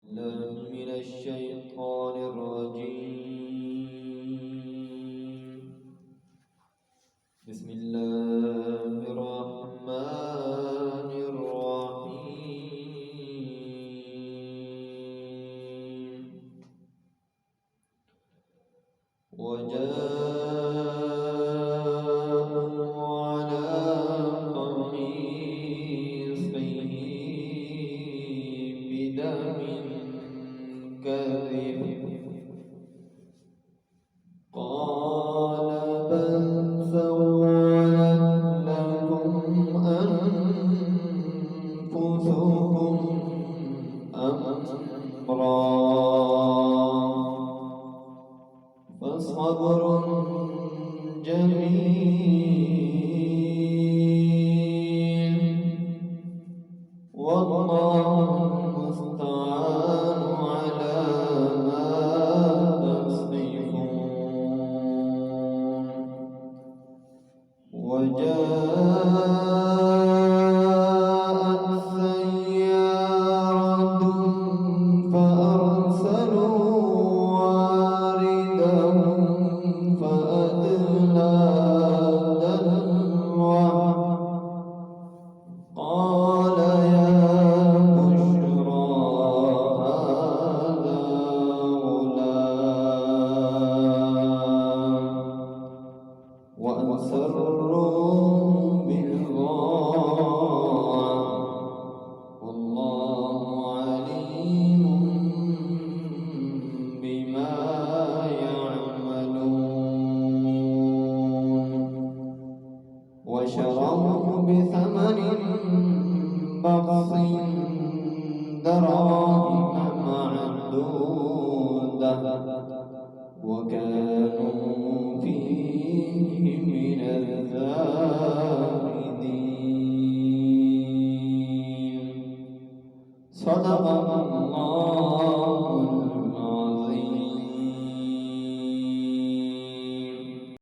الله من الشيطان الرجيم. بسم الله الرحمن الرحيم. وجاءوا على قميصه بدم كذب قال بل سولت لكم أنفسكم أمرا فصبر جميل والله المستعان على ما تصفون. وجاءت سيارة فأرسلوا واردهم فأدلى دلوه قال يا بشرى هذا غلام وأسروا بالضاعة والله عليم بما يعملون. وشروه بثمن بخس دراهم معدودة وكانوا فيه من الزاهدين. صدق